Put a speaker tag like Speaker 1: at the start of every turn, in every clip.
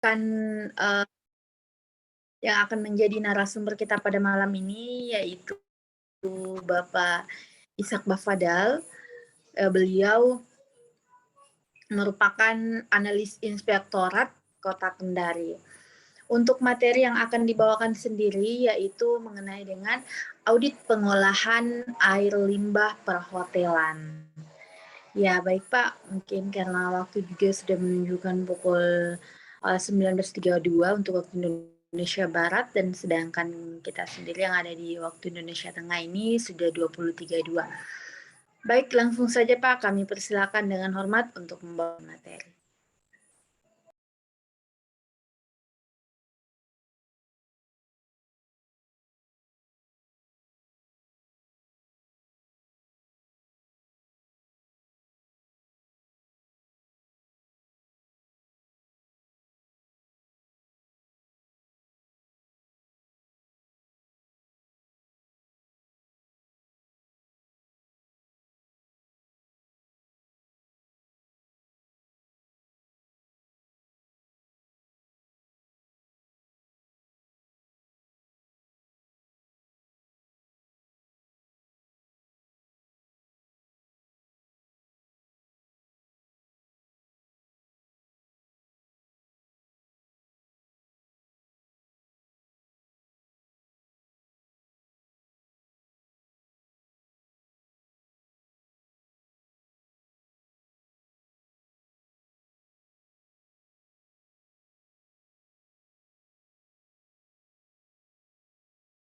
Speaker 1: akan yang akan menjadi narasumber kita pada malam ini yaitu Bapak Ishak Bafadal. Beliau merupakan analis inspektorat Kota Kendari. Untuk materi yang akan dibawakan sendiri yaitu mengenai dengan audit pengolahan air limbah perhotelan. Ya baik Pak, mungkin karena waktu juga sudah menunjukkan pukul 19.32 untuk waktu Indonesia Barat, dan sedangkan kita sendiri yang ada di waktu Indonesia Tengah ini sudah 20.32. Baik, langsung saja Pak, kami persilakan dengan hormat untuk membawa materi.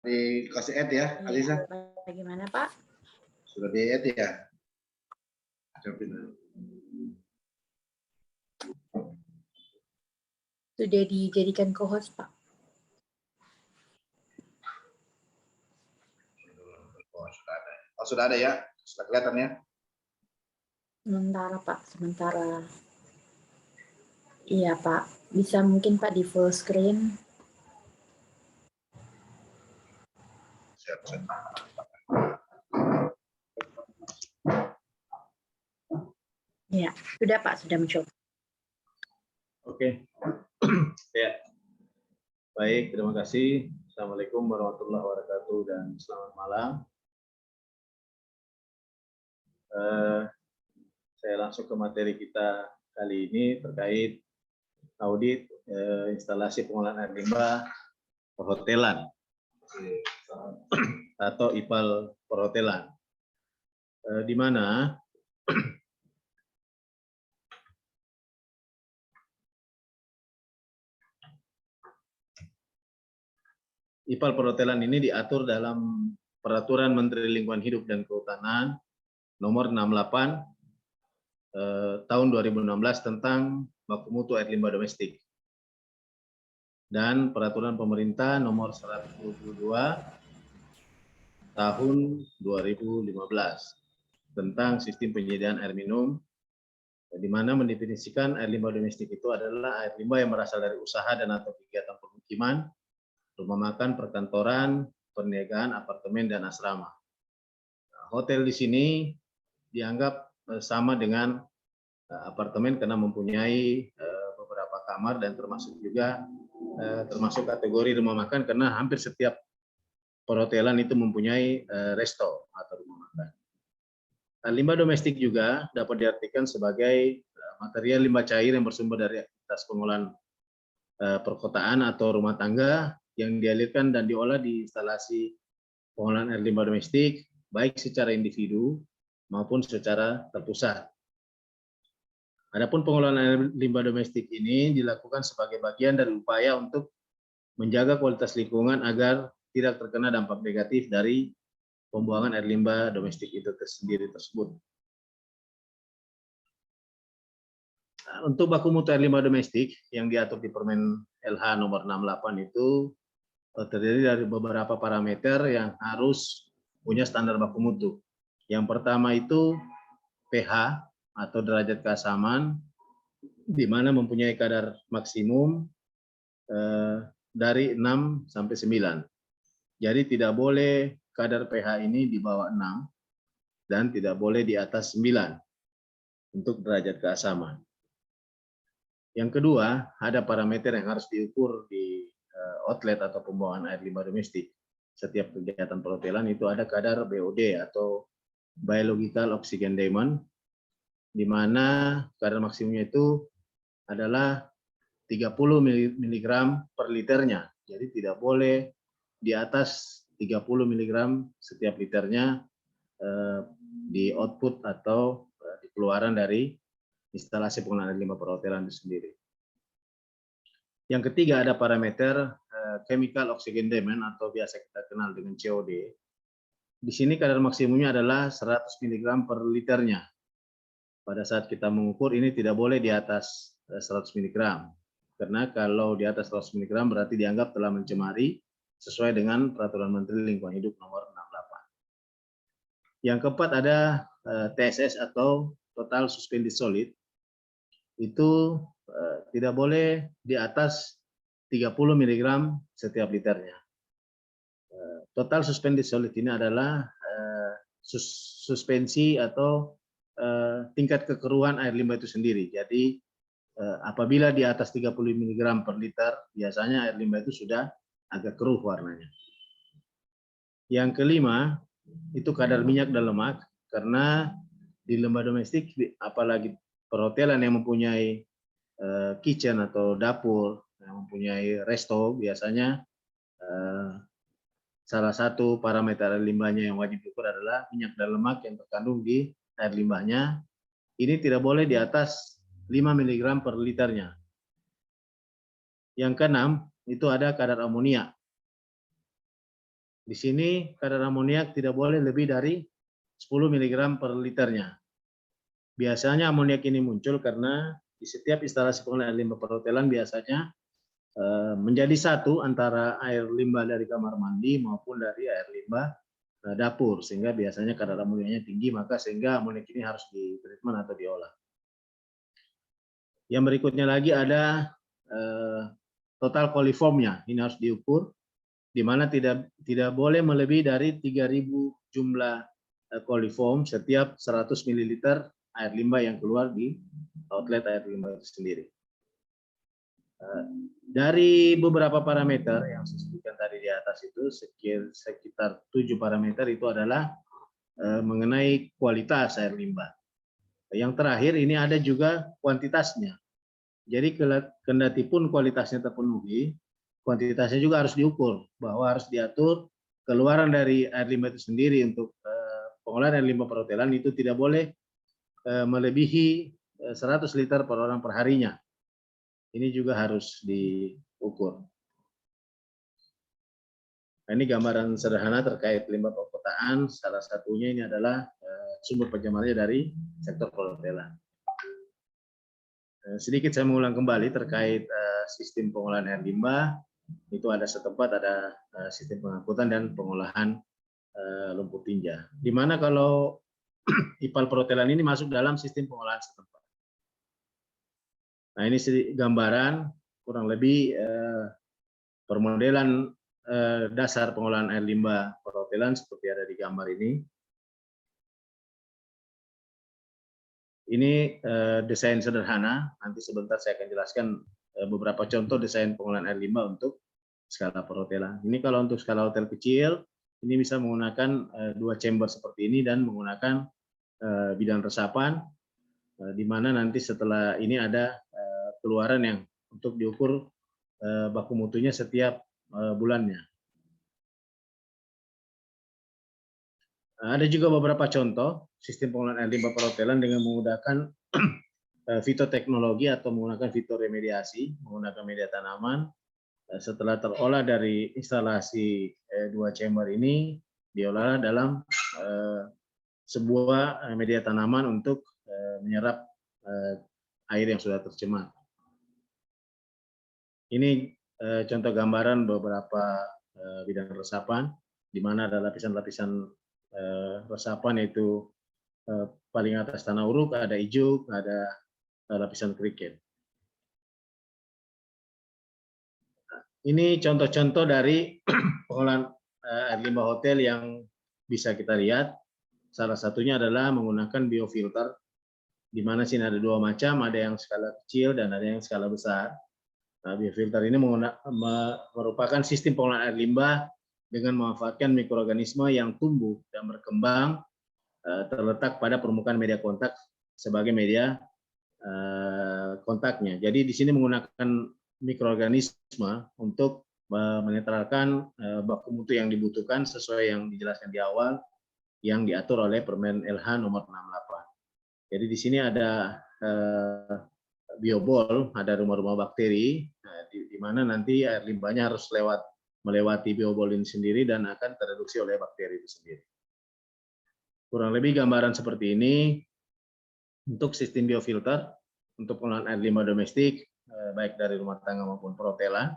Speaker 2: Dikasih add ya, Alisa?
Speaker 1: Bagaimana Pak?
Speaker 2: Sudah di add ya?
Speaker 1: Sudah dijadikan co-host Pak.
Speaker 2: Sudah ada ya? Sudah kelihatan ya?
Speaker 1: Sementara Pak, sementara. Iya Pak, bisa mungkin Pak di full screen.
Speaker 2: Siap.
Speaker 1: Ya, sudah Pak, sudah mencoba.
Speaker 3: Oke. Ya. Baik, terima kasih. Assalamualaikum warahmatullahi wabarakatuh dan selamat malam. Saya langsung ke materi kita kali ini terkait audit instalasi pengolahan air limbah perhotelan atau IPAL perhotelan, di mana IPAL perhotelan ini diatur dalam Peraturan Menteri Lingkungan Hidup dan Kehutanan Nomor 68 tahun 2016 tentang baku mutu air limbah domestik, dan Peraturan Pemerintah Nomor 122 tahun 2015 tentang sistem penyediaan air minum, di mana mendefinisikan air limbah domestik itu adalah air limbah yang berasal dari usaha dan atau kegiatan permukiman, rumah makan, perkantoran, perniagaan, apartemen, dan asrama. Hotel di sini dianggap sama dengan apartemen karena mempunyai beberapa kamar, dan termasuk juga termasuk kategori rumah makan karena hampir setiap perhotelan itu mempunyai resto atau rumah makan. Limbah domestik juga dapat diartikan sebagai material limbah cair yang bersumber dari aktivitas pengolahan perkotaan atau rumah tangga yang dialirkan dan diolah di instalasi pengolahan air limbah domestik, baik secara individu maupun secara terpusat. Adapun pengolahan air limbah domestik ini dilakukan sebagai bagian dari upaya untuk menjaga kualitas lingkungan agar tidak terkena dampak negatif dari pembuangan air limbah domestik itu tersebut. Untuk baku mutu air limbah domestik yang diatur di Permen LH nomor 68 itu terdiri dari beberapa parameter yang harus punya standar baku mutu. Yang pertama itu pH atau derajat keasaman, di mana mempunyai kadar maksimum dari 6 sampai 9. Jadi tidak boleh kadar pH ini di bawah 6 dan tidak boleh di atas 9 untuk derajat keasaman. Yang kedua, ada parameter yang harus diukur di outlet atau pembuangan air limbah domestik. Setiap kegiatan perhotelan itu ada kadar BOD atau biological oxygen demand, di mana kadar maksimumnya itu adalah 30 mg per liternya. Jadi tidak boleh di atas 30 mg setiap liternya di output atau di keluaran dari instalasi pengolahan air limbah perhotelan itu sendiri. Yang ketiga ada parameter chemical oxygen demand atau biasa kita kenal dengan COD. Di sini kadar maksimumnya adalah 100 mg per liternya. Pada saat kita mengukur ini tidak boleh di atas 100 mg. Karena kalau di atas 100 mg berarti dianggap telah mencemari sesuai dengan Peraturan Menteri Lingkungan Hidup Nomor 68. Yang keempat ada TSS atau Total Suspended Solid. Itu tidak boleh di atas 30 mg setiap liternya. Total Suspended Solid ini adalah suspensi atau tingkat kekeruhan air limbah itu sendiri. Jadi apabila di atas 30 mg per liter, biasanya air limbah itu sudah agak keruh warnanya. Yang kelima, itu kadar minyak dan lemak, karena di limbah domestik, apalagi perhotelan yang mempunyai kitchen atau dapur, yang mempunyai resto, biasanya salah satu parameter air limbahnya yang wajib diukur adalah minyak dan lemak yang terkandung di air limbahnya. Ini tidak boleh di atas 5 mg per liternya. Yang keenam, itu ada kadar amoniak. Di sini kadar amoniak tidak boleh lebih dari 10 mg per liternya. Biasanya amoniak ini muncul karena di setiap instalasi pengolahan air limbah perhotelan biasanya menjadi satu antara air limbah dari kamar mandi maupun dari air limbah dapur, sehingga biasanya kadar amoniaknya tinggi, maka sehingga amoniak ini harus ditreatment atau diolah. Yang berikutnya lagi ada total coliformnya, ini harus diukur, di mana tidak boleh melebihi dari 3.000 jumlah coliform setiap 100 ml air limbah yang keluar di outlet air limbah itu sendiri. Dari beberapa parameter yang saya sebutkan tadi di atas itu, sekitar 7 parameter itu adalah mengenai kualitas air limbah. Yang terakhir ini ada juga kuantitasnya. Jadi kendati pun kualitasnya terpenuhi, kuantitasnya juga harus diukur, bahwa harus diatur keluaran dari air limbah itu sendiri untuk pengolahan air limbah perhotelan itu tidak boleh melebihi 100 liter per orang per harinya. Ini juga harus diukur. Nah, ini gambaran sederhana terkait limbah perkotaan. Salah satunya ini adalah sumber pencemarannya dari sektor perhotelan. Sedikit saya mengulang kembali terkait sistem pengolahan air limbah. Itu ada setempat, ada sistem pengangkutan dan pengolahan lumpur tinja. Di mana kalau IPAL perhotelan ini masuk dalam sistem pengolahan setempat. Nah, ini gambaran kurang lebih permodelan dasar pengolahan air limbah perhotelan seperti ada di gambar ini. Ini desain sederhana, nanti sebentar saya akan jelaskan beberapa contoh desain pengolahan air limbah untuk skala perhotelan. Ini kalau untuk skala hotel kecil, ini bisa menggunakan 2 chamber seperti ini dan menggunakan bidang resapan, di mana nanti setelah ini ada keluaran yang untuk diukur baku mutunya setiap bulannya. Ada juga beberapa contoh sistem pengolahan air limbah perhotelan dengan menggunakan fitoteknologi atau menggunakan fitoremediasi, menggunakan media tanaman. Setelah terolah dari instalasi 2 chamber ini, diolah dalam sebuah media tanaman untuk menyerap air yang sudah tercemar. Ini contoh gambaran beberapa bidang resapan, di mana ada lapisan-lapisan resapan, yaitu paling atas tanah uruk, ada ijuk, ada lapisan kriket. Ini contoh-contoh dari pengolahan air limbah hotel yang bisa kita lihat. Salah satunya adalah menggunakan biofilter. di mana sini ada dua macam, ada yang skala kecil dan ada yang skala besar. Nah, biofilter ini merupakan sistem pengolahan air limbah dengan memanfaatkan mikroorganisme yang tumbuh dan berkembang terletak pada permukaan media kontak sebagai media kontaknya. Jadi di sini menggunakan mikroorganisme untuk menetralkan baku mutu yang dibutuhkan sesuai yang dijelaskan di awal yang diatur oleh Permen LH nomor 68. Jadi di sini ada biobol, ada rumah-rumah bakteri, di mana nanti air limbahnya harus melewati biobol ini sendiri dan akan tereduksi oleh bakteri itu sendiri. Kurang lebih gambaran seperti ini untuk sistem biofilter untuk pengolahan air limbah domestik, baik dari rumah tangga maupun perhotelan.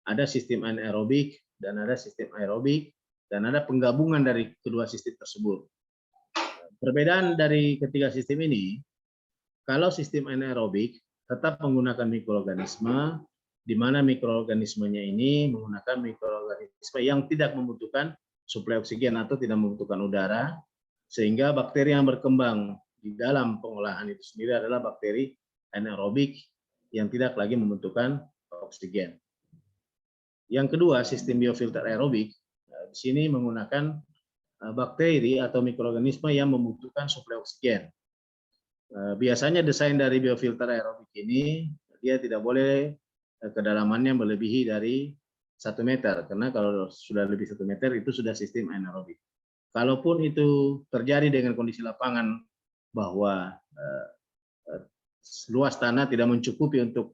Speaker 3: Ada sistem anaerobik dan ada sistem aerobik, dan ada penggabungan dari kedua sistem tersebut. Perbedaan dari ketiga sistem ini, kalau sistem anaerobik tetap menggunakan mikroorganisme, di mana mikroorganismenya ini menggunakan mikroorganisme yang tidak membutuhkan suplai oksigen atau tidak membutuhkan udara, sehingga bakteri yang berkembang di dalam pengolahan itu sendiri adalah bakteri anaerobik yang tidak lagi membutuhkan oksigen. Yang kedua, sistem biofilter aerobik di sini menggunakan bakteri atau mikroorganisme yang membutuhkan suplai oksigen. Biasanya desain dari biofilter aerobik ini dia tidak boleh kedalamannya melebihi dari 1 meter, karena kalau sudah lebih 1 meter itu sudah sistem anaerobik. Kalaupun itu terjadi dengan kondisi lapangan bahwa luas tanah tidak mencukupi untuk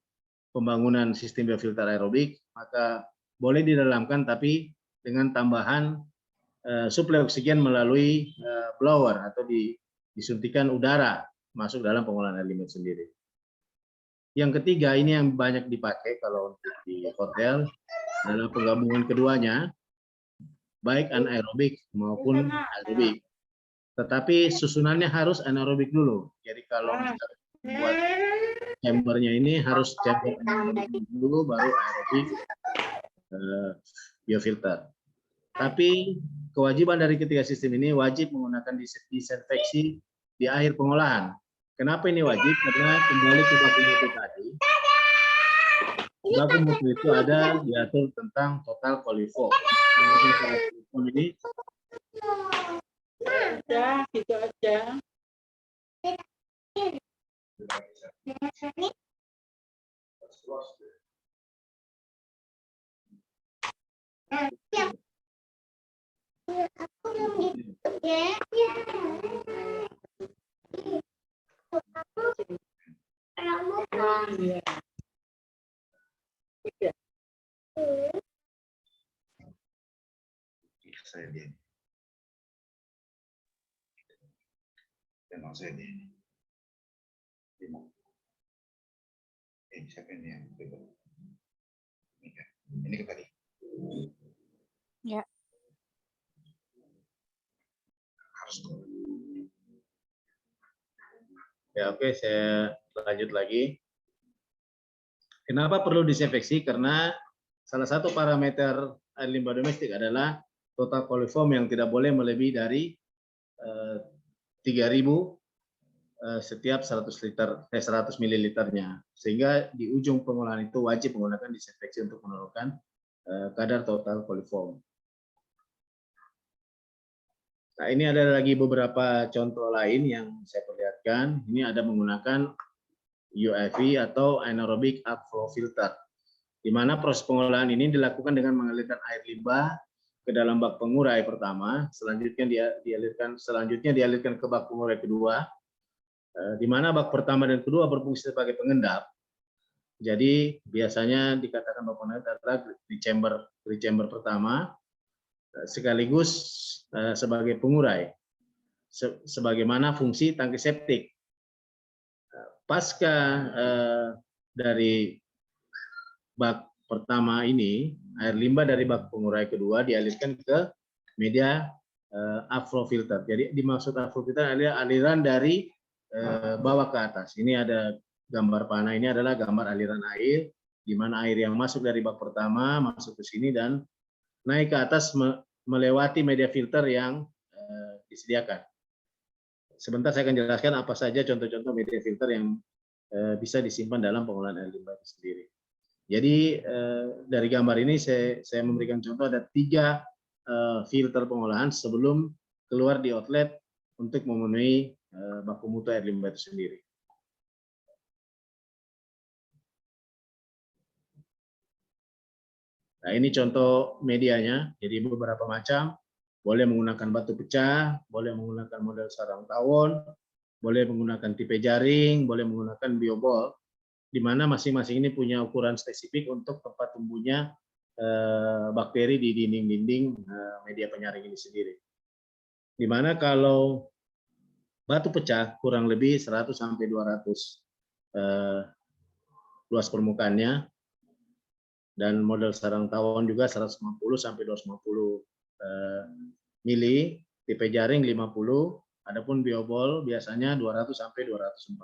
Speaker 3: pembangunan sistem biofilter aerobik, maka boleh didalamkan tapi dengan tambahan suplai oksigen melalui blower atau disuntikan udara masuk dalam pengolahan air limbah sendiri. Yang ketiga, ini yang banyak dipakai kalau untuk di hotel, adalah penggabungan keduanya, baik anaerobik maupun aerobik. Tetapi susunannya harus anaerobik dulu. Jadi kalau kita buat chambernya ini harus chamber anaerobik dulu, baru aerobik biofilter. Tapi kewajiban dari ketiga sistem ini wajib menggunakan disinfeksi di akhir pengolahan. Kenapa ini wajib? Karena kembali ke baku mutu tadi, baku mutu itu ada diatur tentang total coliform. Ini
Speaker 4: Udah, gitu aja.
Speaker 2: Saya dia. Memang saya dia. Siapa ini yang ini ke tadi.
Speaker 5: Ya.
Speaker 2: Harus.
Speaker 3: Ya, oke, saya lanjut lagi. Kenapa perlu disinfeksi? Karena salah satu parameter air limbah domestik adalah total coliform yang tidak boleh melebihi dari 3.000 setiap 100 mililiternya. Sehingga di ujung pengolahan itu wajib menggunakan disinfeksi untuk menurunkan kadar total coliform. Nah, ini ada lagi beberapa contoh lain yang saya perlihatkan. Ini ada menggunakan UAV atau anaerobic outflow filter, di mana proses pengolahan ini dilakukan dengan mengalirkan air limbah ke dalam bak pengurai pertama, selanjutnya dialirkan ke bak pengurai kedua, di mana bak pertama dan kedua berfungsi sebagai pengendap. Jadi biasanya dikatakan bak pengendap adalah di chamber pertama, sekaligus sebagai pengurai, sebagaimana fungsi tangki septik. Pasca dari bak pertama ini, air limbah dari bak pengurai kedua dialirkan ke media outflow filter. Jadi dimaksud outflow filter adalah aliran dari bawah ke atas. Ini ada gambar panah, ini adalah gambar aliran air, di mana air yang masuk dari bak pertama masuk ke sini dan naik ke atas melewati media filter yang disediakan. sebentar saya akan jelaskan apa saja contoh-contoh media filter yang bisa disimpan dalam pengolahan air limbah itu sendiri. Jadi dari gambar ini saya memberikan contoh ada 3 filter pengolahan sebelum keluar di outlet untuk memenuhi baku mutu air limbah itu sendiri. Nah, ini contoh medianya, jadi beberapa macam, boleh menggunakan batu pecah, boleh menggunakan model sarang tawon, boleh menggunakan tipe jaring, boleh menggunakan biobol, di mana masing-masing ini punya ukuran spesifik untuk tempat tumbuhnya bakteri di dinding-dinding media penyaring ini sendiri. Di mana kalau batu pecah kurang lebih 100 sampai 200 luas permukaannya, dan model sarang tawon juga 150 sampai 250 mili, tipe jaring 50, adapun biobol biasanya 200 sampai 240.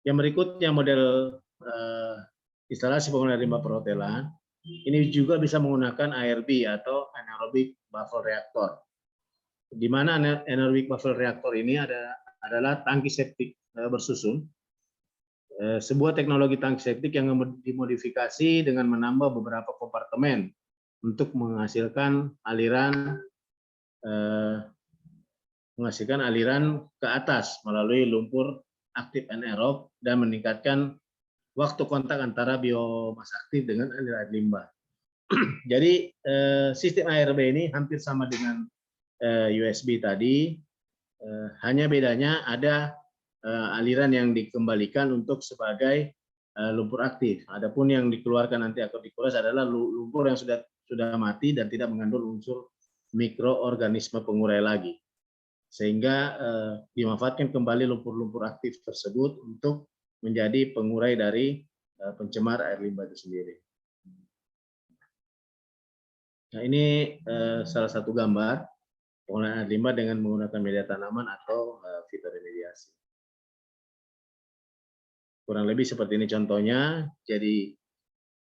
Speaker 3: Yang berikutnya model instalasi pengolahan limbah perhotelan, ini juga bisa menggunakan ARB atau anaerobic buffer reactor. Di mana anaerobic buffer reactor ini adalah tangki septik bersusun. Sebuah teknologi tangki septik yang dimodifikasi dengan menambah beberapa kompartemen untuk menghasilkan aliran ke atas melalui lumpur aktif anaerob dan meningkatkan waktu kontak antara biomasa aktif dengan aliran limbah. Jadi sistem ARB ini hampir sama dengan USB tadi, hanya bedanya ada aliran yang dikembalikan untuk sebagai lumpur aktif. Adapun yang dikeluarkan nanti atau dikuras adalah lumpur yang sudah mati dan tidak mengandung unsur mikroorganisme pengurai lagi. Sehingga dimanfaatkan kembali lumpur-lumpur aktif tersebut untuk menjadi pengurai dari pencemar air limbah itu sendiri. Nah, ini salah satu gambar pengolahan air limbah dengan menggunakan media tanaman atau fitoremediasi. Kurang lebih seperti ini contohnya. Jadi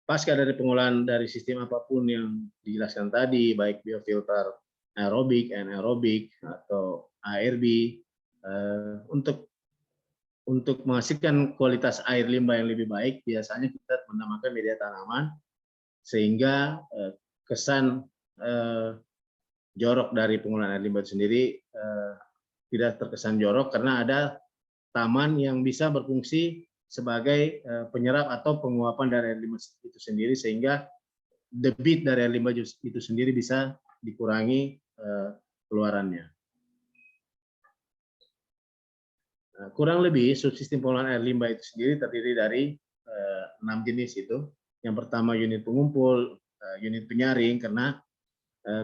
Speaker 3: pasca dari pengolahan dari sistem apapun yang dijelaskan tadi, baik biofilter aerobik, anaerobik, atau ARB, untuk menghasilkan kualitas air limbah yang lebih baik, biasanya kita menambahkan media tanaman sehingga kesan jorok dari pengolahan air limbah sendiri tidak terkesan jorok karena ada taman yang bisa berfungsi sebagai penyerap atau penguapan dari air limbah itu sendiri, sehingga debit dari air limbah itu sendiri bisa dikurangi keluarannya. Kurang lebih subsistem pengolahan air limbah itu sendiri terdiri dari 6 jenis itu. Yang pertama unit pengumpul, unit penyaring, karena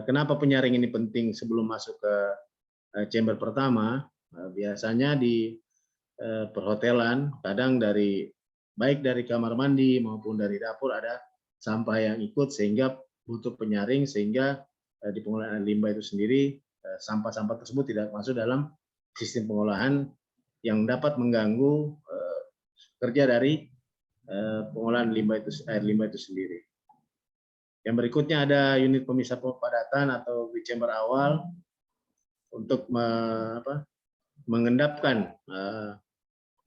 Speaker 3: kenapa penyaring ini penting sebelum masuk ke chamber pertama, biasanya di perhotelan kadang baik dari kamar mandi maupun dari dapur ada sampah yang ikut sehingga butuh penyaring, sehingga di pengolahan air limbah itu sendiri sampah-sampah tersebut tidak masuk dalam sistem pengolahan yang dapat mengganggu kerja dari pengolahan air limbah itu sendiri. Yang berikutnya ada unit pemisah padatan atau chamber awal untuk mengendapkan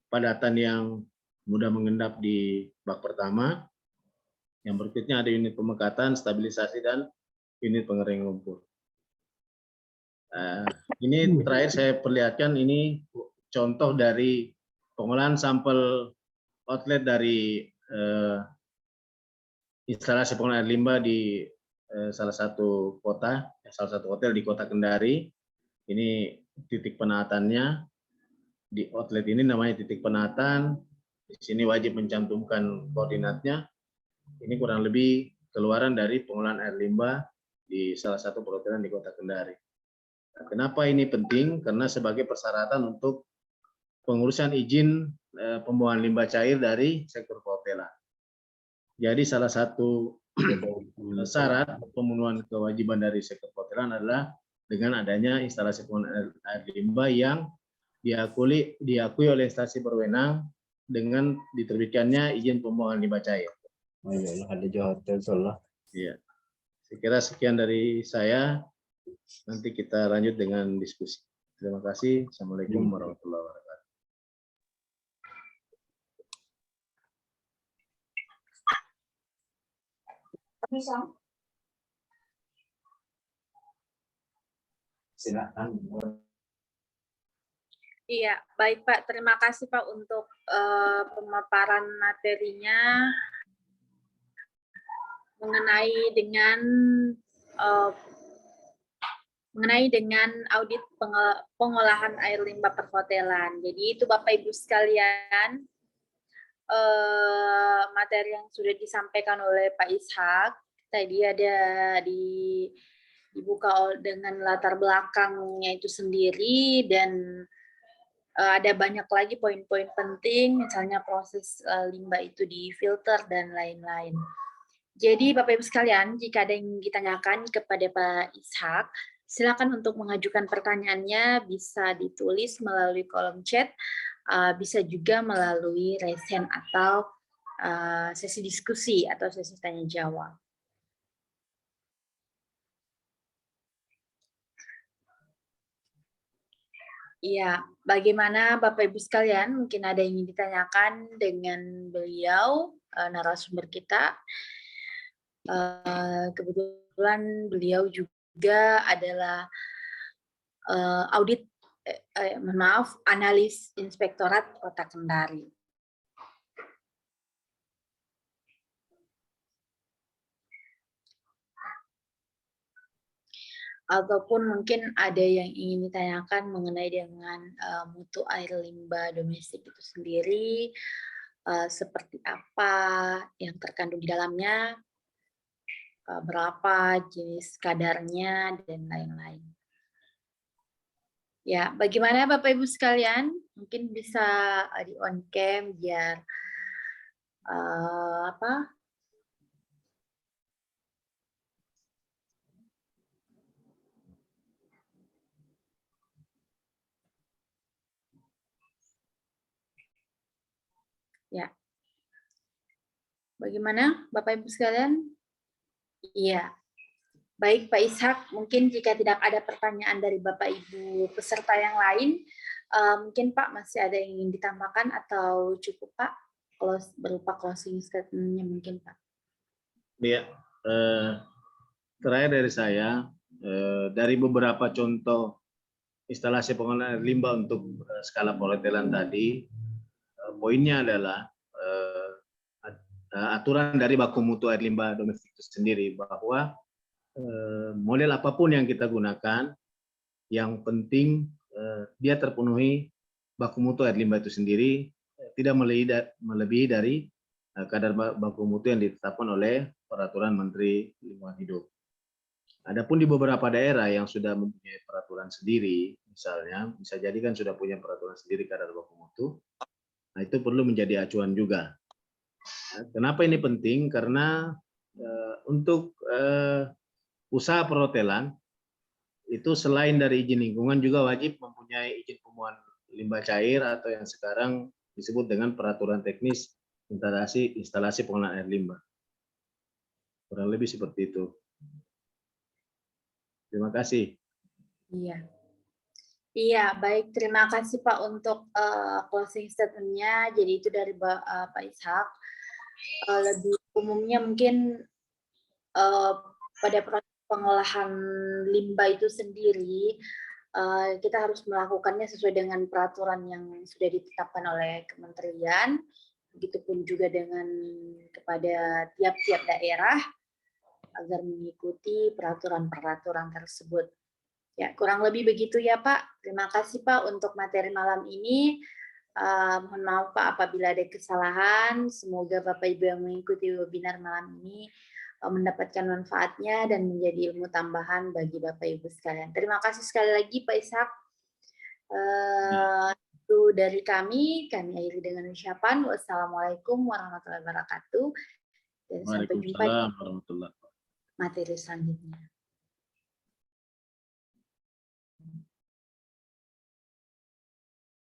Speaker 3: padatan yang mudah mengendap di bak pertama. Yang berikutnya ada unit pemekatan, stabilisasi, dan unit pengering lumpur. Ini terakhir saya perlihatkan, ini contoh dari pengolahan sampel outlet dari instalasi pengolahan air limbah di salah satu hotel di Kota Kendari. Ini titik penahatannya. Di outlet ini namanya titik penahatan. Di sini wajib mencantumkan koordinatnya. Ini kurang lebih keluaran dari pengolahan air limbah di salah satu perhotelan di Kota Kendari. Nah, kenapa ini penting? Karena sebagai persyaratan untuk pengurusan izin pembuangan limbah cair dari sektor perhotelan. Jadi salah satu syarat pemenuhan kewajiban dari sektor perhotelan adalah dengan adanya instalasi pengolahan air limbah yang diakui oleh instansi berwenang dengan diterbitkannya izin pembuangan limbah cair.
Speaker 4: Oh iya, ada di hotel soalnya.
Speaker 3: Iya. Saya kira sekian dari saya. Nanti kita lanjut dengan diskusi. Terima kasih. Assalamualaikum warahmatullahi wabarakatuh.
Speaker 4: Silakan.
Speaker 1: Iya, baik Pak. Terima kasih Pak untuk pemaparan materinya mengenai dengan audit pengolahan air limbah perhotelan. Jadi itu Bapak Ibu sekalian materi yang sudah disampaikan oleh Pak Ishak. Tadi ada dibuka dengan latar belakangnya itu sendiri dan ada banyak lagi poin-poin penting, misalnya proses limbah itu difilter dan lain-lain. Jadi Bapak Ibu sekalian, jika ada yang ditanyakan kepada Pak Ishak, silakan untuk mengajukan pertanyaannya, bisa ditulis melalui kolom chat, bisa juga melalui raise hand atau sesi diskusi atau sesi tanya jawab. Iya, bagaimana Bapak Ibu sekalian? Mungkin ada yang ingin ditanyakan dengan beliau, narasumber kita. Kebetulan beliau juga adalah analis Inspektorat Kota Kendari. Ataupun mungkin ada yang ingin ditanyakan mengenai dengan mutu air limbah domestik itu sendiri, seperti apa yang terkandung di dalamnya, berapa jenis kadarnya, dan lain-lain. Ya, bagaimana Bapak Ibu sekalian? Mungkin bisa di on cam biar ya. Bagaimana Bapak Ibu sekalian? Iya. Baik Pak Ishak, mungkin jika tidak ada pertanyaan dari Bapak Ibu peserta yang lain, mungkin Pak masih ada yang ingin ditambahkan atau cukup Pak? Berupa closing statement-nya mungkin Pak.
Speaker 3: Iya, terakhir dari saya, dari beberapa contoh instalasi pengolahan air limbah untuk skala perhotelan tadi, poinnya adalah aturan dari baku mutu air limbah domestik itu sendiri, bahwa model apapun yang kita gunakan, yang penting dia terpenuhi baku mutu air limbah itu sendiri, tidak melebihi dari kadar baku mutu yang ditetapkan oleh Peraturan Menteri Lingkungan Hidup. Adapun di beberapa daerah yang sudah mempunyai peraturan sendiri, misalnya, bisa jadi kan sudah punya peraturan sendiri kadar baku mutu, nah itu perlu menjadi acuan juga. Kenapa ini penting? Karena untuk usaha perhotelan, itu selain dari izin lingkungan juga wajib mempunyai izin pembuangan limbah cair atau yang sekarang disebut dengan peraturan teknis instalasi pengolahan air limbah. Kurang lebih seperti itu. Terima kasih.
Speaker 1: Iya. Iya, baik. Terima kasih Pak untuk closing statement-nya. Jadi itu dari Pak Ishak. Lebih umumnya mungkin pada proses pengolahan limbah itu sendiri, kita harus melakukannya sesuai dengan peraturan yang sudah ditetapkan oleh kementerian, begitupun juga dengan kepada tiap-tiap daerah agar mengikuti peraturan-peraturan tersebut. Ya, kurang lebih begitu ya Pak. Terima kasih Pak untuk materi malam ini. Mohon maaf Pak apabila ada kesalahan. Semoga Bapak Ibu yang mengikuti webinar malam ini mendapatkan manfaatnya dan menjadi ilmu tambahan bagi Bapak Ibu sekalian. Terima kasih sekali lagi Pak Ishak. Itu dari kami akhiri dengan ucapan wassalamualaikum warahmatullahi wabarakatuh. Dan sampai jumpa di materi selanjutnya.